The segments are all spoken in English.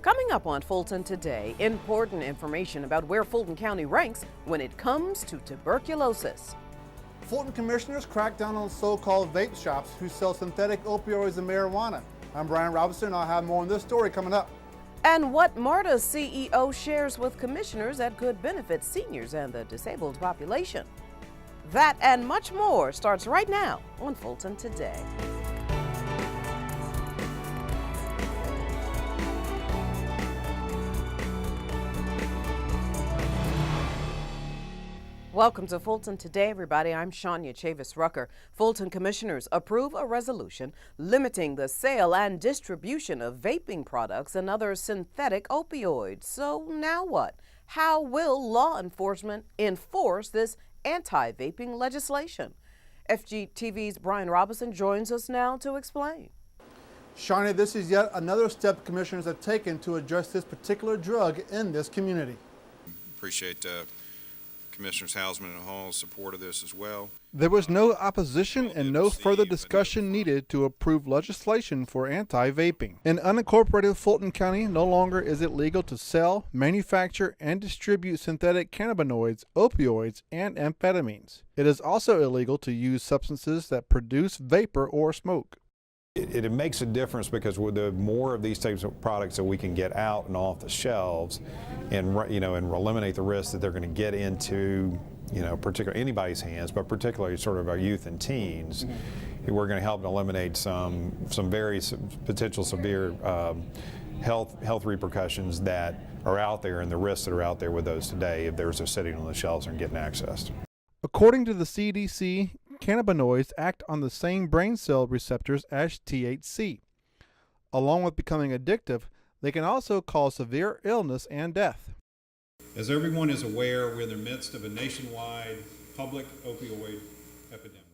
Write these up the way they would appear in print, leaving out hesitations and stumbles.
Coming up on Fulton Today, important information about where Fulton County ranks when it comes to tuberculosis. Fulton commissioners crack down on so-called vape shops who sell synthetic opioids and marijuana. I'm Brian Robinson. I'll have more on this story coming up. And what MARTA's CEO shares with commissioners that could benefit seniors and the disabled population. That and much more starts right now on Fulton Today. Welcome to Fulton Today, everybody. I'm Shania Chavis-Rucker. Fulton commissioners approve a resolution limiting the sale and distribution of vaping products and other synthetic opioids. So now what? How will law enforcement enforce this anti-vaping legislation? FGTV's Brian Robinson joins us now to explain. Shania, this is yet another step commissioners have taken to address this particular drug in this community. Appreciate Commissioners Hausman and Hall's support of this as well. There was no opposition and no further discussion needed to approve legislation for anti-vaping. In unincorporated Fulton County, no longer is it legal to sell, manufacture, and distribute synthetic cannabinoids, opioids, and amphetamines. It is also illegal to use substances that produce vapor or smoke. It makes a difference because the more of these types of products that we can get out and off the shelves, and and eliminate the risk that they're going to get into, particularly anybody's hands, but particularly sort of our youth and teens, we're going to help eliminate some very potential severe health repercussions that are out there and the risks that are out there with those today if they're sitting on the shelves and getting accessed. According to the CDC, cannabinoids act on the same brain cell receptors as THC. Along with becoming addictive, they can also cause severe illness and death. As everyone is aware, we're in the midst of a nationwide public opioid epidemic.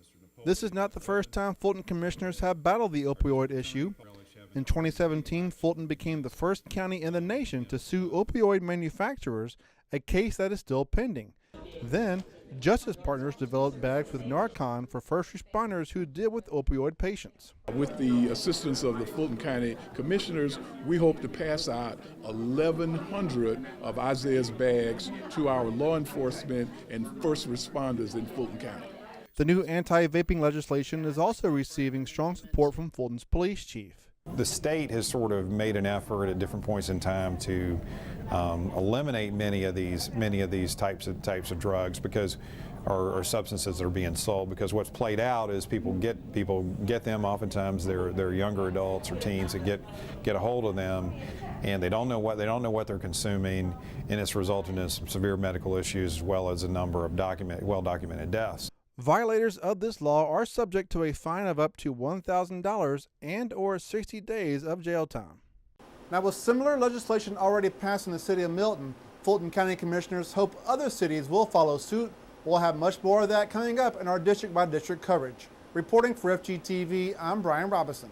This is not the first time Fulton commissioners have battled the opioid issue. In 2017, Fulton became the first county in the nation to sue opioid manufacturers, a case that is still pending. Then, Justice Partners developed bags with Narcan for first responders who deal with opioid patients. With the assistance of the Fulton County Commissioners, we hope to pass out 1,100 of Isaiah's bags to our law enforcement and first responders in Fulton County. The new anti-vaping legislation is also receiving strong support from Fulton's police chief. The state has sort of made an effort at different points in time to eliminate many of these types of drugs because or substances that are being sold, because what's played out is people get them. Oftentimes they're younger adults or teens that get a hold of them, and they don't know what they're consuming, and it's resulting in some severe medical issues as well as a number of well-documented deaths. Violators of this law are subject to a fine of up to $1,000 and/or 60 days of jail time. Now, with similar legislation already passed in the city of Milton, Fulton County commissioners hope other cities will follow suit. We'll have much more of that coming up in our district-by-district coverage. Reporting for FGTV, I'm Brian Robinson.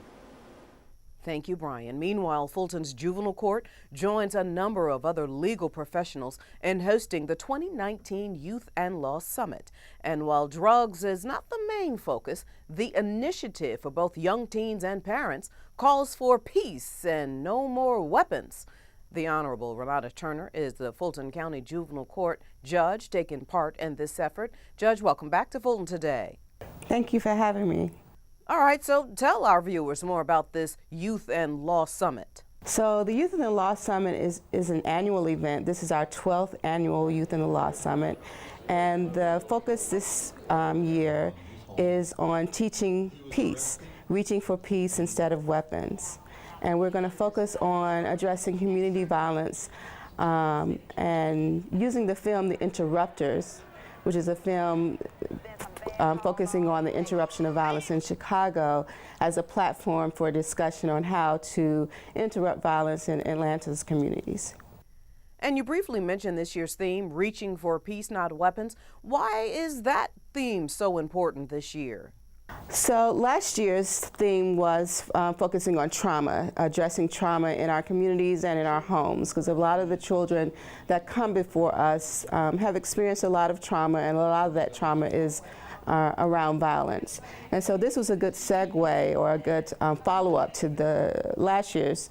Thank you, Brian. Meanwhile, Fulton's Juvenile Court joins a number of other legal professionals in hosting the 2019 Youth and Law Summit. And while drugs is not the main focus, the initiative for both young teens and parents calls for peace and no more weapons. The Honorable Renata Turner is the Fulton County Juvenile Court judge taking part in this effort. Judge, welcome back to Fulton Today. Thank you for having me. All right, so tell our viewers more about this Youth and Law Summit. So the Youth and the Law Summit is an annual event. This is our 12th annual Youth and the Law Summit. And the focus this year is on teaching peace, reaching for peace instead of weapons. And we're going to focus on addressing community violence and using the film The Interrupters, which is a film focusing on the interruption of violence in Chicago as a platform for a discussion on how to interrupt violence in Atlanta's communities. And you briefly mentioned this year's theme, Reaching for Peace, Not Weapons. Why is that theme so important this year? So last year's theme was focusing on trauma, addressing trauma in our communities and in our homes, because a lot of the children that come before us have experienced a lot of trauma, and a lot of that trauma is around violence. And so this was a good segue or a good follow-up to the last year's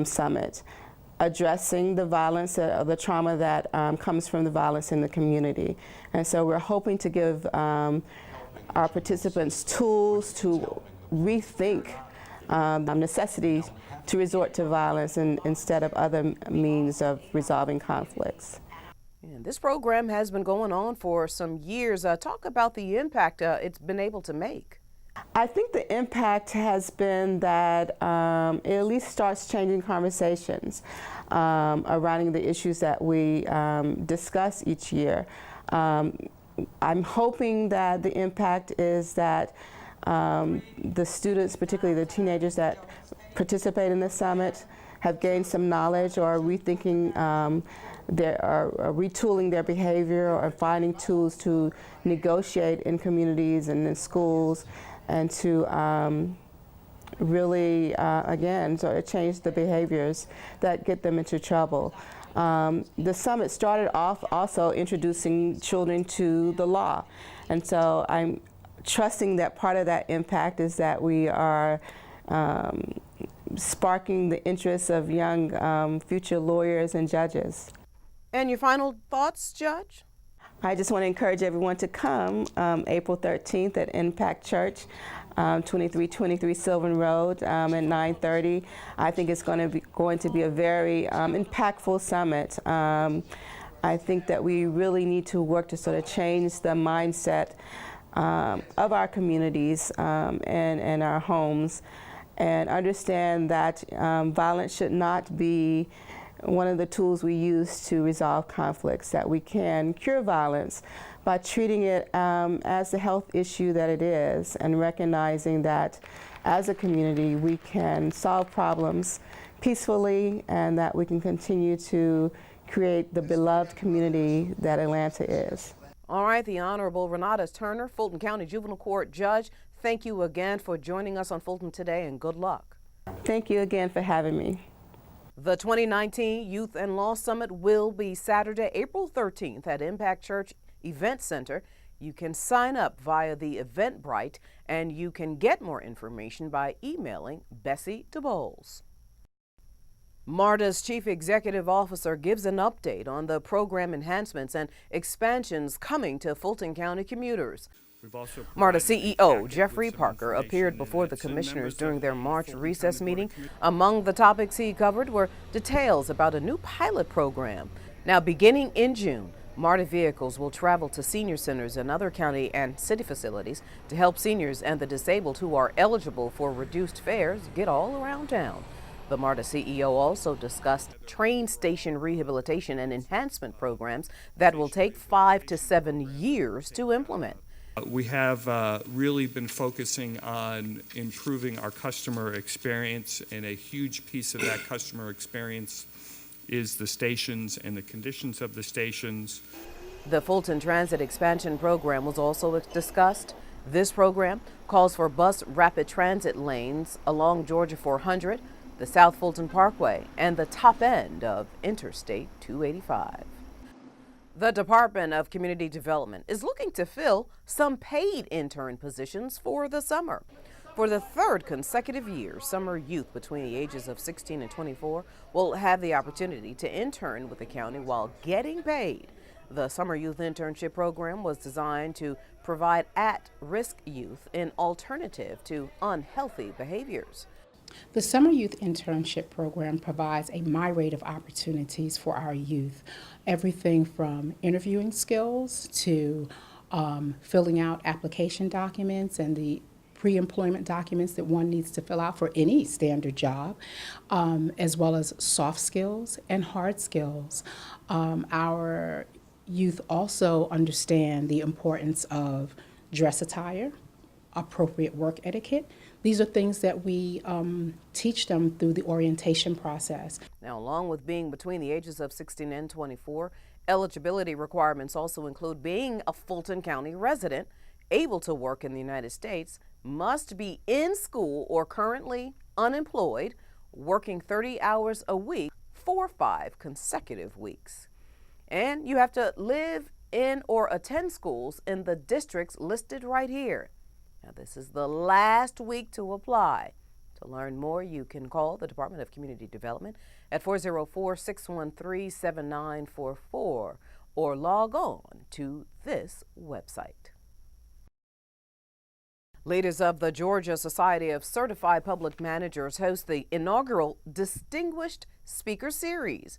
summit. addressing the violence or the trauma that comes from the violence in the community. And so we're hoping to give our participants tools to rethink necessity to resort to violence instead of other means of resolving conflicts. And this program has been going on for some years. Talk about the impact it's been able to make. I think the impact has been that it at least starts changing conversations around the issues that we discuss each year. I'm hoping that the impact is that the students, particularly the teenagers that participate in the summit, have gained some knowledge or are rethinking, retooling their behavior or finding tools to negotiate in communities and in schools, and to really, again, sort of change the behaviors that get them into trouble. The summit started off also introducing children to the law, and so I'm trusting that part of that impact is that we are sparking the interests of young future lawyers and judges. And your final thoughts, Judge? I just want to encourage everyone to come April 13th at Impact Church, 2323 Sylvan Road at 9:30. I think it's going to be a very impactful summit. I think that we really need to work to sort of change the mindset of our communities and our homes, and understand that violence should not be one of the tools we use to resolve conflicts, that we can cure violence by treating it as the health issue that it is, and recognizing that as a community we can solve problems peacefully, and that we can continue to create the beloved community that Atlanta is. All right, the Honorable Renata Turner, Fulton County Juvenile Court Judge, thank you again for joining us on Fulton Today, and good luck. Thank you again for having me. The 2019 Youth and Law Summit will be Saturday, April 13th at Impact Church Event Center. You can sign up via the Eventbrite, and you can get more information by emailing Bessie DeBoles. MARTA's Chief Executive Officer gives an update on the program enhancements and expansions coming to Fulton County commuters. MARTA CEO Jeffrey Parker appeared before the commissioners during their March recess meeting. Among the topics he covered were details about a new pilot program. Now, beginning in June, MARTA vehicles will travel to senior centers and other county and city facilities to help seniors and the disabled who are eligible for reduced fares get all around town. The MARTA CEO also discussed train station rehabilitation and enhancement programs that will take 5 to 7 years to implement. We have really been focusing on improving our customer experience, and a huge piece of that customer experience is the stations and the conditions of the stations. The Fulton Transit Expansion Program was also discussed. This program calls for bus rapid transit lanes along Georgia 400, the South Fulton Parkway, and the top end of Interstate 285. The Department of Community Development is looking to fill some paid intern positions for the summer. For the third consecutive year, summer youth between the ages of 16 and 24 will have the opportunity to intern with the county while getting paid. The Summer Youth Internship Program was designed to provide at-risk youth an alternative to unhealthy behaviors. The Summer Youth Internship Program provides a myriad of opportunities for our youth, everything from interviewing skills to filling out application documents and the pre-employment documents that one needs to fill out for any standard job, as well as soft skills and hard skills. Our youth also understand the importance of dress attire, appropriate work etiquette. These are things that we teach them through the orientation process. Now, along with being between the ages of 16 and 24, eligibility requirements also include being a Fulton County resident, able to work in the United States, must be in school or currently unemployed, working 30 hours a week for 5 consecutive weeks. And you have to live in or attend schools in the districts listed right here. Now, this is the last week to apply. To learn more, you can call the Department of Community Development at 404-613-7944 or log on to this website. Leaders of the Georgia Society of Certified Public Managers host the inaugural Distinguished Speaker Series.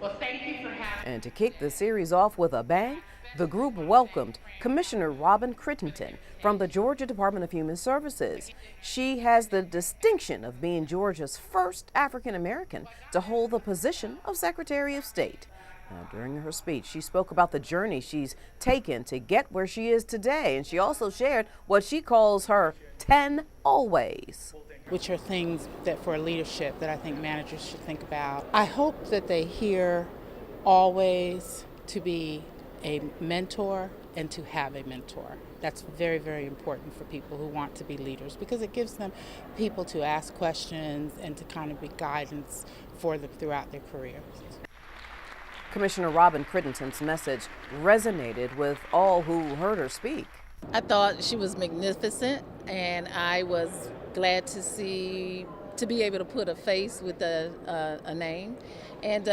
Well, thank you for having me. And to kick the series off with a bang, the group welcomed Commissioner Robin Crittenden from the Georgia Department of Human Services. She has the distinction of being Georgia's first African American to hold the position of Secretary of State. Now, during her speech, she spoke about the journey she's taken to get where she is today, and she also shared what she calls her 10 always. Which are things that for leadership that I think managers should think about. I hope that they hear always to be a mentor and to have a mentor. That's very, very important for people who want to be leaders because it gives them people to ask questions and to kind of be guidance for them throughout their career. Commissioner Robin Crittenden's message resonated with all who heard her speak. I thought she was magnificent, and I was glad to be able to put a face with a name, and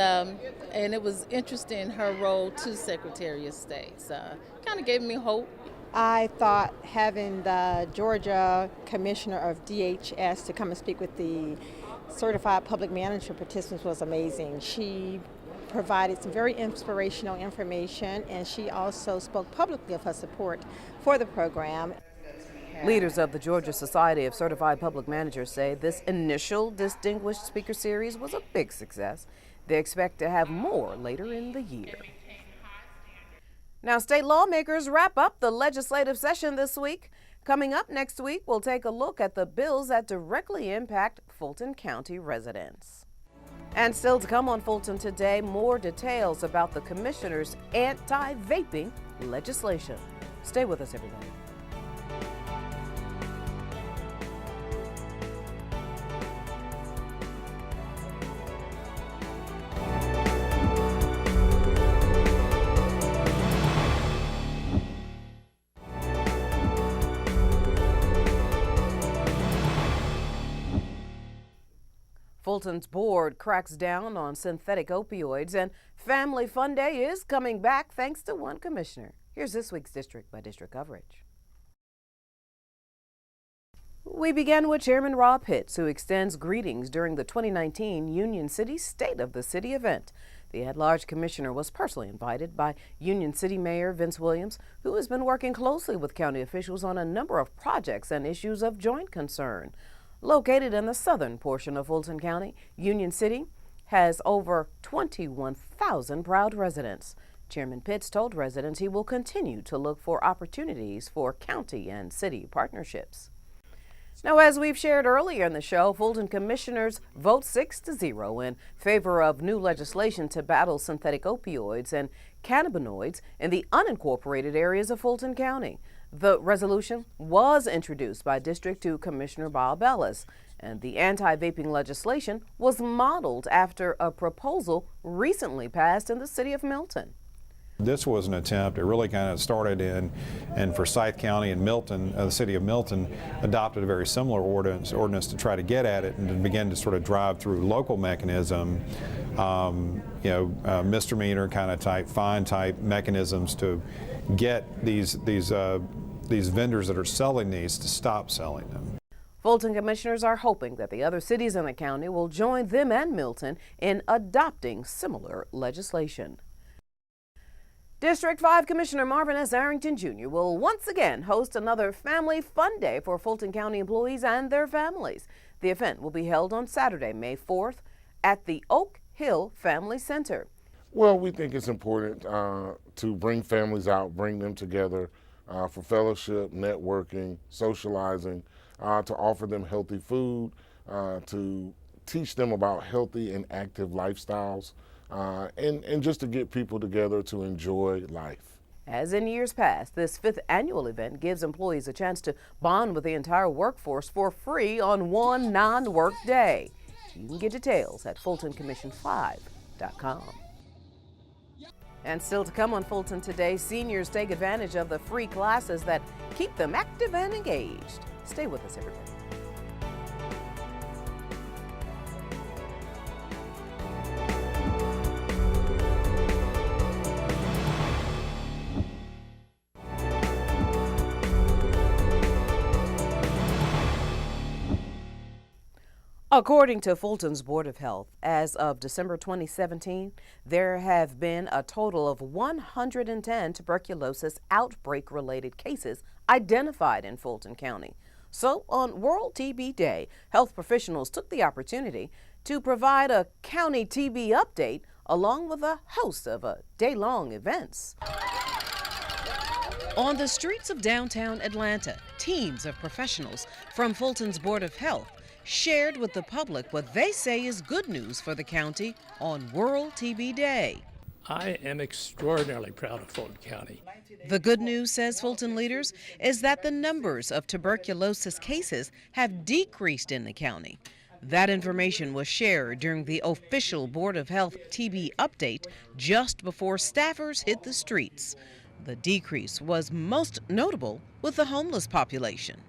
it was interesting her role to Secretary of State. So kind of gave me hope. I thought having the Georgia Commissioner of DHS to come and speak with the certified public manager participants was amazing. She provided some very inspirational information, and she also spoke publicly of her support for the program. Leaders of the Georgia Society of Certified Public Managers say this initial Distinguished Speaker Series was a big success. They expect to have more later in the year. Now, state lawmakers wrap up the legislative session this week. Coming up next week, we'll take a look at the bills that directly impact Fulton County residents. And still to come on Fulton Today, more details about the commissioner's anti-vaping legislation. Stay with us, everybody. Fulton's board cracks down on synthetic opioids, and Family Fun Day is coming back thanks to one commissioner. Here's this week's District by District coverage. We begin with Chairman Rob Pitts, who extends greetings during the 2019 Union City State of the City event. The at-large commissioner was personally invited by Union City Mayor Vince Williams, who has been working closely with county officials on a number of projects and issues of joint concern. Located in the southern portion of Fulton County, Union City has over 21,000 proud residents. Chairman Pitts told residents he will continue to look for opportunities for county and city partnerships. Now, as we've shared earlier in the show, Fulton commissioners vote 6-0 in favor of new legislation to battle synthetic opioids and cannabinoids in the unincorporated areas of Fulton County. The resolution was introduced by District 2 Commissioner Bob Ellis, and the anti-vaping legislation was modeled after a proposal recently passed in the city of Milton. This was an attempt. It really kind of started in Forsyth County, and Milton, the city of Milton, adopted a very similar ordinance to try to get at it and to begin to sort of drive through local mechanism, misdemeanor kind of type, fine type mechanisms to get these vendors that are selling these to stop selling them. Fulton commissioners are hoping that the other cities in the county will join them and Milton in adopting similar legislation. District 5 Commissioner Marvin S. Arrington Jr. will once again host another Family Fun Day for Fulton County employees and their families. The event will be held on Saturday, May 4th at the Oak Hill Family Center. Well, we think it's important to bring families out, bring them together for fellowship, networking, socializing, to offer them healthy food, to teach them about healthy and active lifestyles, and just to get people together to enjoy life. As in years past, this 5th annual event gives employees a chance to bond with the entire workforce for free on one non-work day. You can get details at FultonCommission5.com. And still to come on Fulton Today, seniors take advantage of the free classes that keep them active and engaged. Stay with us, everybody. According to Fulton's Board of Health, as of December 2017, there have been a total of 110 tuberculosis outbreak-related cases identified in Fulton County. So, on World TB Day, health professionals took the opportunity to provide a county TB update along with a host of day-long events. On the streets of downtown Atlanta, teams of professionals from Fulton's Board of Health shared with the public what they say is good news for the county on World TB Day. I am extraordinarily proud of Fulton County. The good news, says Fulton leaders, is that the numbers of tuberculosis cases have decreased in the county. That information was shared during the official Board of Health TB update just before staffers hit the streets. The decrease was most notable with the homeless population.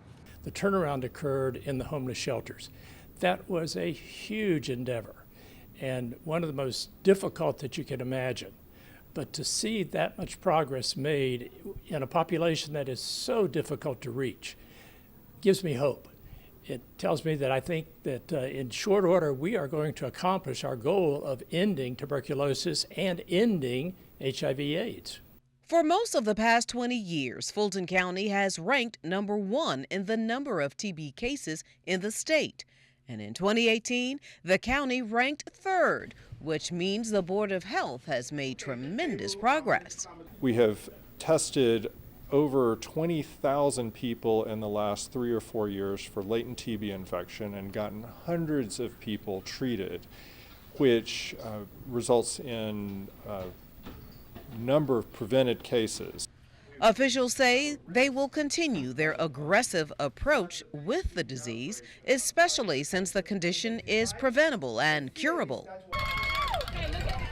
The turnaround occurred in the homeless shelters. That was a huge endeavor and one of the most difficult that you can imagine. But to see that much progress made in a population that is so difficult to reach gives me hope. It tells me that I think that in short order we are going to accomplish our goal of ending tuberculosis and ending HIV/AIDS. For most of the past 20 years, Fulton County has ranked number 1 in the number of TB cases in the state. And in 2018, the county ranked 3rd, which means the Board of Health has made tremendous progress. We have tested over 20,000 people in the last 3 or 4 years for latent TB infection and gotten hundreds of people treated, which results in a number of prevented cases. Officials say they will continue their aggressive approach with the disease, especially since the condition is preventable and curable.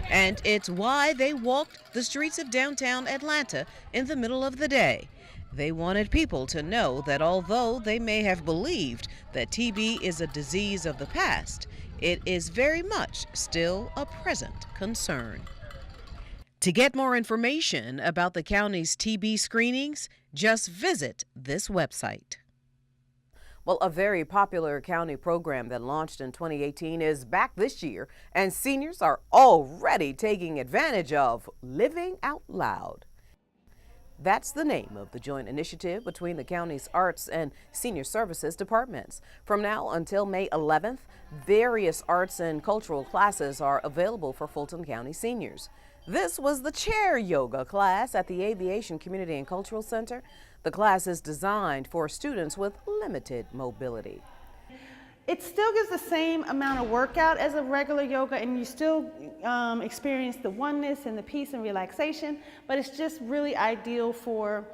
And it's why they walked the streets of downtown Atlanta in the middle of the day. They wanted people to know that although they may have believed that TB is a disease of the past, it is very much still a present concern. To get more information about the county's TB screenings, just visit this website. Well, a very popular county program that launched in 2018 is back this year, and seniors are already taking advantage of Living Out Loud. That's the name of the joint initiative between the county's Arts and Senior Services departments. From now until May 11th, various arts and cultural classes are available for Fulton County seniors. This was the chair yoga class at the Aviation Community and Cultural Center. The class is designed for students with limited mobility. It still gives the same amount of workout as a regular yoga, and you still experience the oneness and the peace and relaxation, but it's just really ideal for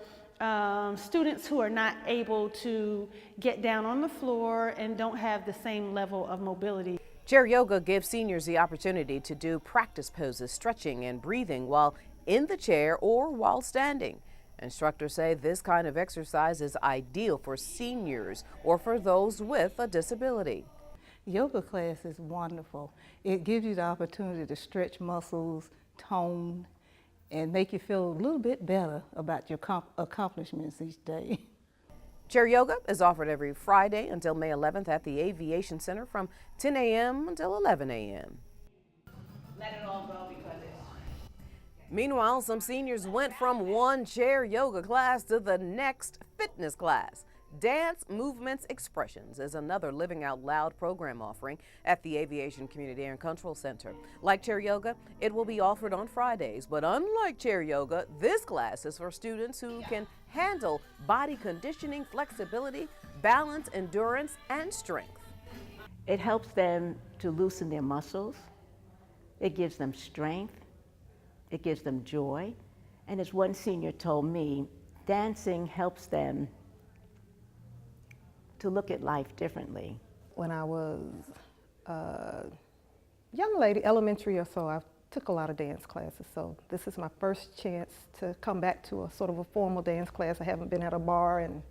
students who are not able to get down on the floor and don't have the same level of mobility. Chair yoga gives seniors the opportunity to do practice poses, stretching and breathing while in the chair or while standing. Instructors say this kind of exercise is ideal for seniors or for those with a disability. Yoga class is wonderful. It gives you the opportunity to stretch muscles, tone, and make you feel a little bit better about your accomplishments each day. Chair yoga is offered every Friday until May 11th at the Aviation Center from 10 a.m. until 11 a.m. Let it all go because it's... Meanwhile, some seniors went from one chair yoga class to the next fitness class. Dance Movements Expressions is another Living Out Loud program offering at the Aviation Community and Cultural Center. Like chair yoga, it will be offered on Fridays, but unlike chair yoga, this class is for students who can handle body conditioning, flexibility, balance, endurance, and strength. It helps them to loosen their muscles. It gives them strength. It gives them joy. And as one senior told me, dancing helps them to look at life differently. When I was a young lady, elementary or so, I took a lot of dance classes. So this is my first chance to come back to a sort of a formal dance class. I haven't been at a bar in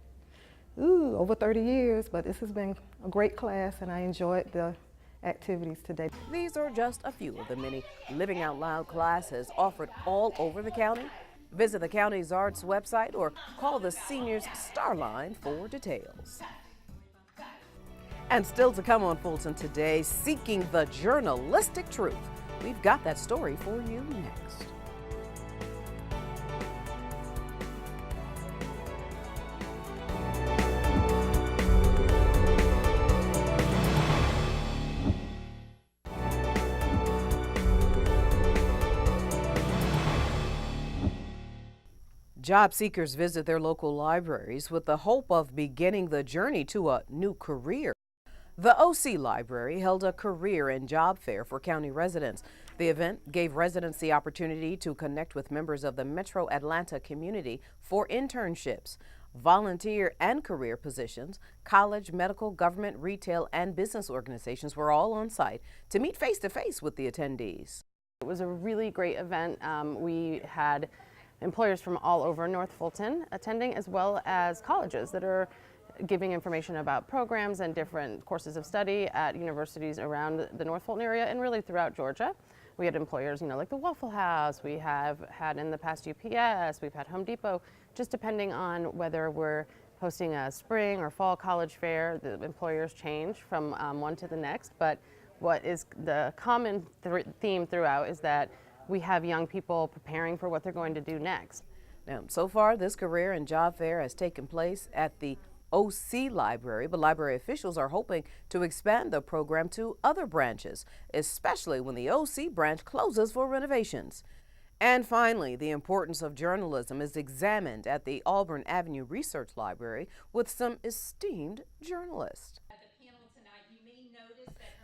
over 30 years, but this has been a great class and I enjoyed the activities today. These are just a few of the many Living Out Loud classes offered all over the county. Visit the county's arts website or call the Seniors Star Line for details. And still to come on Fulton Today, seeking the journalistic truth. We've got that story for you next. Job seekers visit their local libraries with the hope of beginning the journey to a new career. The OC Library held a career and job fair for county residents. The event gave residents the opportunity to connect with members of the Metro Atlanta community for internships, volunteer and career positions. College, medical, government, retail, and business organizations were all on site to meet face-to-face with the attendees. It was a really great event. We had employers from all over North Fulton attending, as well as colleges that are giving information about programs and different courses of study at universities around the North Fulton area and really throughout Georgia. We had employers, like the Waffle House, we have had in the past UPS, we've had Home Depot, just depending on whether we're hosting a spring or fall college fair, the employers change from one to the next, but what is the common theme throughout is that we have young people preparing for what they're going to do next. Now, so far, this career and job fair has taken place at the OC Library, but library officials are hoping to expand the program to other branches, especially when the OC branch closes for renovations. And finally, the importance of journalism is examined at the Auburn Avenue Research Library with some esteemed journalists.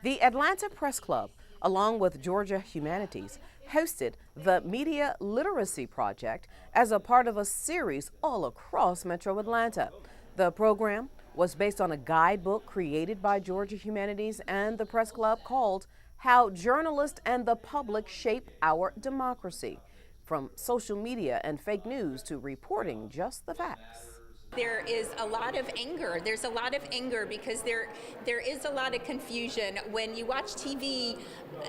The Atlanta Press Club, along with Georgia Humanities, hosted the Media Literacy Project as a part of a series all across Metro Atlanta. The program was based on a guidebook created by Georgia Humanities and the Press Club called How Journalists and the Public Shape Our Democracy, from social media and fake news to reporting just the facts. There is a lot of anger. There's a lot of anger because there is a lot of confusion. When you watch TV,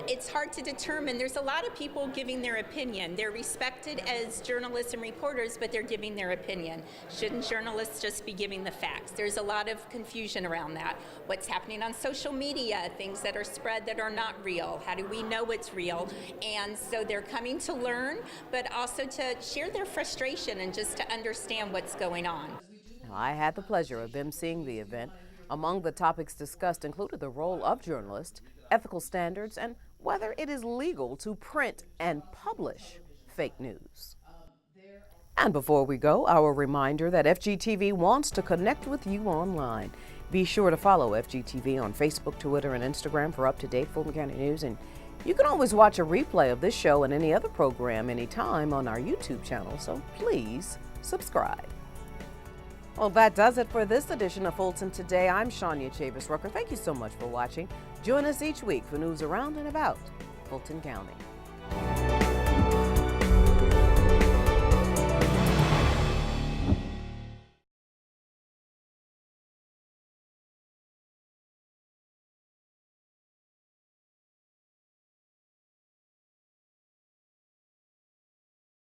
it's hard to determine. There's a lot of people giving their opinion. They're respected as journalists and reporters, but they're giving their opinion. Shouldn't journalists just be giving the facts? There's a lot of confusion around that. What's happening on social media, things that are spread that are not real. How do we know what's real? And so they're coming to learn, but also to share their frustration and just to understand what's going on. I had the pleasure of emceeing the event. Among the topics discussed included the role of journalists, ethical standards, and whether it is legal to print and publish fake news. And before we go, our reminder that FGTV wants to connect with you online. Be sure to follow FGTV on Facebook, Twitter, and Instagram for up-to-date Fulton County news. And you can always watch a replay of this show and any other program anytime on our YouTube channel, so please subscribe. Well, that does it for this edition of Fulton Today. I'm Shania Chavis Rucker. Thank you so much for watching. Join us each week for news around and about Fulton County.